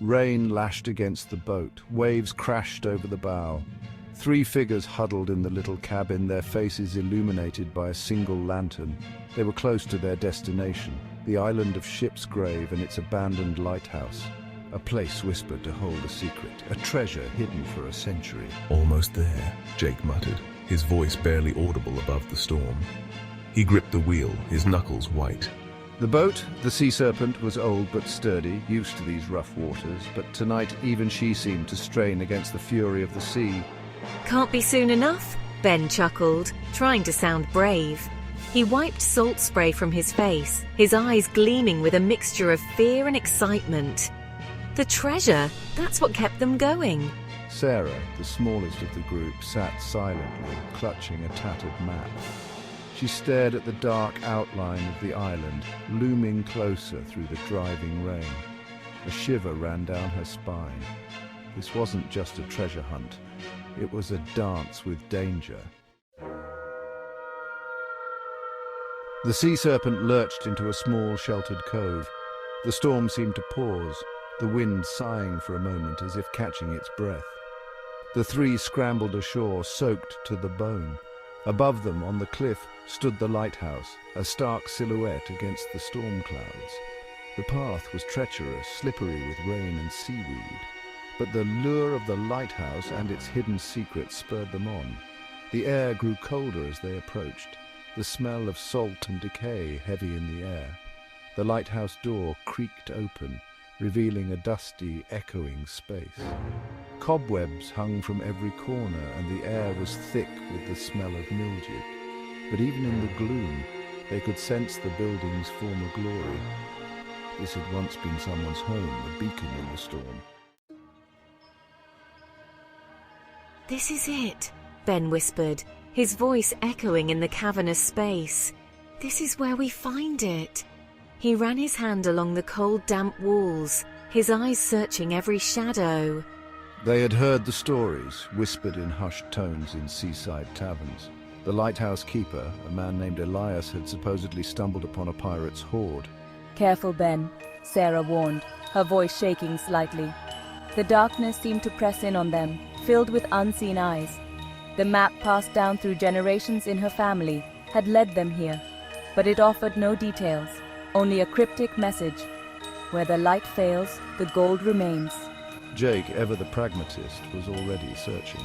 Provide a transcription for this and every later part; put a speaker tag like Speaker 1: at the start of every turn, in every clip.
Speaker 1: Rain lashed against the boat. Waves crashed over the bow. 3 figures huddled in the little cabin, their faces illuminated by a single lantern. They were close to their destination, the island of Ship's Grave and its abandoned lighthouse. A place whispered to hold a secret, a treasure hidden for a century.
Speaker 2: "Almost there," Jake muttered, his voice barely audible above the storm. He gripped the wheel, his knuckles white.
Speaker 1: The boat, the Sea Serpent, was old but sturdy, used to these rough waters, but tonight even she seemed to strain against the fury of the sea.
Speaker 3: "Can't be soon enough," Ben chuckled, trying to sound brave. He wiped salt spray from his face, his eyes gleaming with a mixture of fear and excitement. The treasure, that's what kept them going.
Speaker 1: Sarah, the smallest of the group, sat silently, clutching a tattered map. She stared at the dark outline of the island, looming closer through the driving rain. A shiver ran down her spine. This wasn't just a treasure hunt. It was a dance with danger. The Sea Serpent lurched into a small, sheltered cove. The storm seemed to pause, the wind sighing for a moment as if catching its breath. The 3 scrambled ashore, soaked to the bone. Above them, on the cliff, stood the lighthouse, a stark silhouette against the storm clouds. The path was treacherous, slippery with rain and seaweed. But the lure of the lighthouse and its hidden secret spurred them on. The air grew colder as they approached, the smell of salt and decay heavy in the air. The lighthouse door creaked open, revealing a dusty, echoing space. Cobwebs hung from every corner, and the air was thick with the smell of mildew. But even in the gloom, they could sense the building's former glory. This had once been someone's home, a beacon in the storm.
Speaker 3: "This is it," Ben whispered, his voice echoing in the cavernous space. "This is where we find it." He ran his hand along the cold, damp walls, his eyes searching every shadow.
Speaker 1: They had heard the stories, whispered in hushed tones in seaside taverns. The lighthouse keeper, a man named Elias, had supposedly stumbled upon a pirate's hoard.
Speaker 4: "Careful, Ben," Sarah warned, her voice shaking slightly. The darkness seemed to press in on them, filled with unseen eyes. The map passed down through generations in her family had led them here, but it offered no details, only a cryptic message. Where the light fails, the gold remains.
Speaker 1: Jake, ever the pragmatist, was already searching.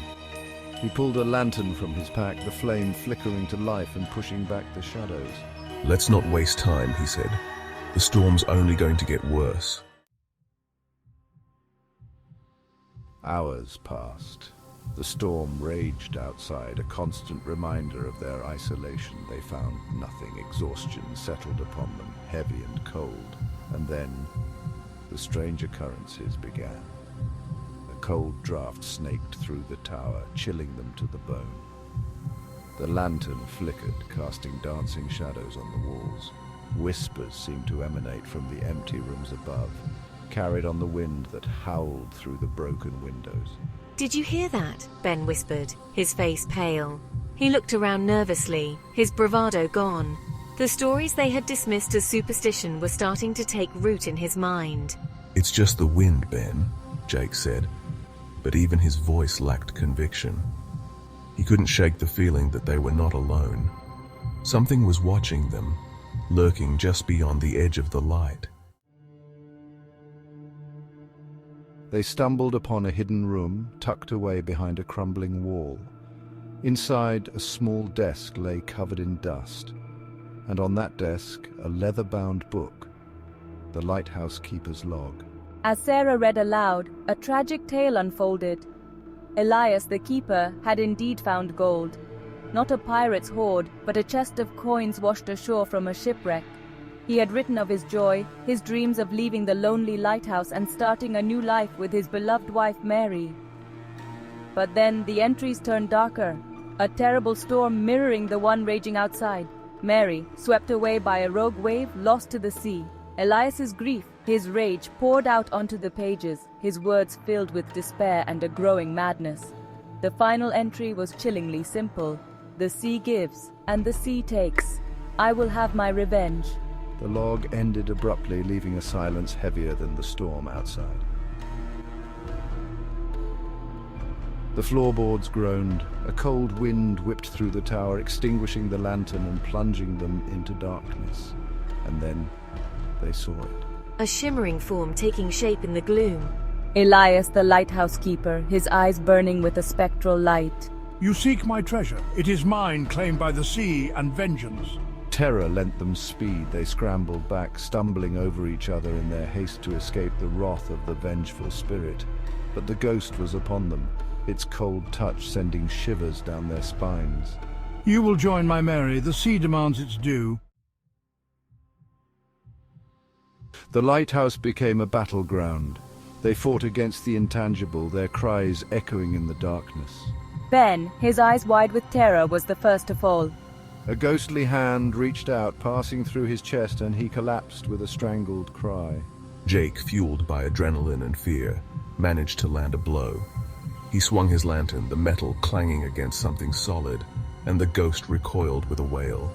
Speaker 1: He pulled a lantern from his pack, the flame flickering to life and pushing back the shadows.
Speaker 2: "Let's not waste time," he said. "The storm's only going to get worse."
Speaker 1: Hours passed. The storm raged outside, a constant reminder of their isolation. They found nothing. Exhaustion settled upon them, heavy and cold. And then, the strange occurrences began. A cold draft snaked through the tower, chilling them to the bone. The lantern flickered, casting dancing shadows on the walls. Whispers seemed to emanate from the empty rooms above, carried on the wind that howled through the broken windows.
Speaker 3: "Did you hear that?" Ben whispered, his face pale. He looked around nervously, his bravado gone. The stories they had dismissed as superstition were starting to take root in his mind.
Speaker 2: "It's just the wind, Ben," Jake said, but even his voice lacked conviction. He couldn't shake the feeling that they were not alone. Something was watching them, lurking just beyond the edge of the light.
Speaker 1: They stumbled upon a hidden room, tucked away behind a crumbling wall. Inside, a small desk lay covered in dust, and on that desk, a leather-bound book, the lighthouse keeper's log.
Speaker 4: As Sarah read aloud, a tragic tale unfolded. Elias, the keeper, had indeed found gold. Not a pirate's hoard, but a chest of coins washed ashore from a shipwreck. He had written of his joy, his dreams of leaving the lonely lighthouse and starting a new life with his beloved wife Mary. But then the entries turned darker, a terrible storm mirroring the one raging outside. Mary, swept away by a rogue wave, lost to the sea. Elias's grief, his rage, poured out onto the pages, his words filled with despair and a growing madness. The final entry was chillingly simple. "The sea gives, and the sea takes. I will have my revenge."
Speaker 1: The log ended abruptly, leaving a silence heavier than the storm outside. The floorboards groaned. A cold wind whipped through the tower, extinguishing the lantern and plunging them into darkness. And then they saw it.
Speaker 3: A shimmering form taking shape in the gloom.
Speaker 4: Elias, the lighthouse keeper, his eyes burning with a spectral light.
Speaker 5: You seek my treasure. It is mine, claimed by the sea and vengeance.
Speaker 1: Terror lent them speed. They scrambled back, stumbling over each other in their haste to escape the wrath of the vengeful spirit. But the ghost was upon them, its cold touch sending shivers down their spines.
Speaker 5: You will join my Mary. The sea demands its due.
Speaker 1: The lighthouse became a battleground. They fought against the intangible, their cries echoing in the darkness.
Speaker 4: Ben, his eyes wide with terror, was the first to fall.
Speaker 1: A ghostly hand reached out, passing through his chest, and he collapsed with a strangled cry.
Speaker 2: Jake, fueled by adrenaline and fear, managed to land a blow. He swung his lantern, the metal clanging against something solid, and the ghost recoiled with a wail.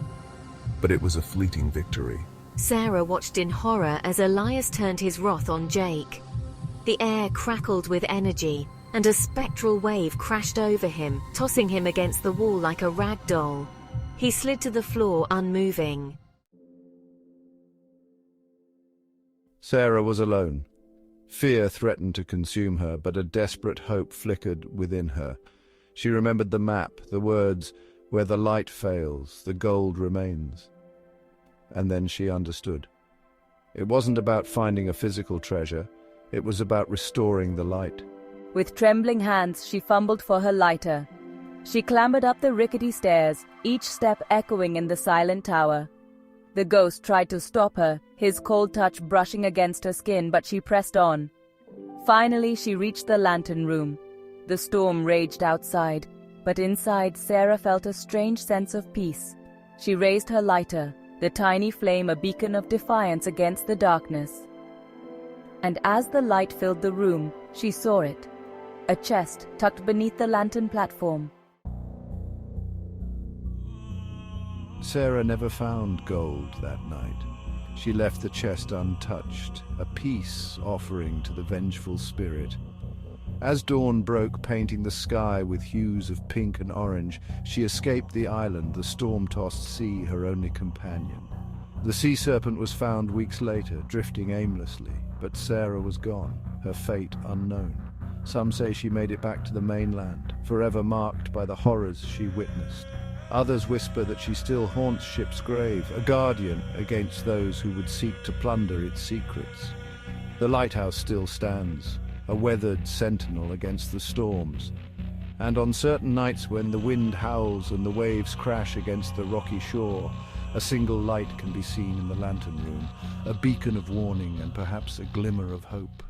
Speaker 2: But it was a fleeting victory.
Speaker 3: Sarah watched in horror as Elias turned his wrath on Jake. The air crackled with energy, and a spectral wave crashed over him, tossing him against the wall like a rag doll. He slid to the floor, unmoving.
Speaker 1: Sarah was alone. Fear threatened to consume her, but a desperate hope flickered within her. She remembered the map, the words, "Where the light fails, the gold remains." And then she understood. It wasn't about finding a physical treasure. It was about restoring the light.
Speaker 4: With trembling hands, she fumbled for her lighter. She clambered up the rickety stairs, each step echoing in the silent tower. The ghost tried to stop her, his cold touch brushing against her skin, but she pressed on. Finally, she reached the lantern room. The storm raged outside, but inside, Sarah felt a strange sense of peace. She raised her lighter, the tiny flame a beacon of defiance against the darkness. And as the light filled the room, she saw it. A chest tucked beneath the lantern platform.
Speaker 1: Sarah never found gold that night. She left the chest untouched, a peace offering to the vengeful spirit. As dawn broke, painting the sky with hues of pink and orange, she escaped the island, the storm-tossed sea her only companion. The sea serpent was found weeks later, drifting aimlessly, but Sarah was gone, her fate unknown. Some say she made it back to the mainland, forever marked by the horrors she witnessed. Others whisper that she still haunts Ship's Grave, a guardian against those who would seek to plunder its secrets. The lighthouse still stands, a weathered sentinel against the storms. And on certain nights when the wind howls and the waves crash against the rocky shore, a single light can be seen in the lantern room, a beacon of warning and perhaps a glimmer of hope.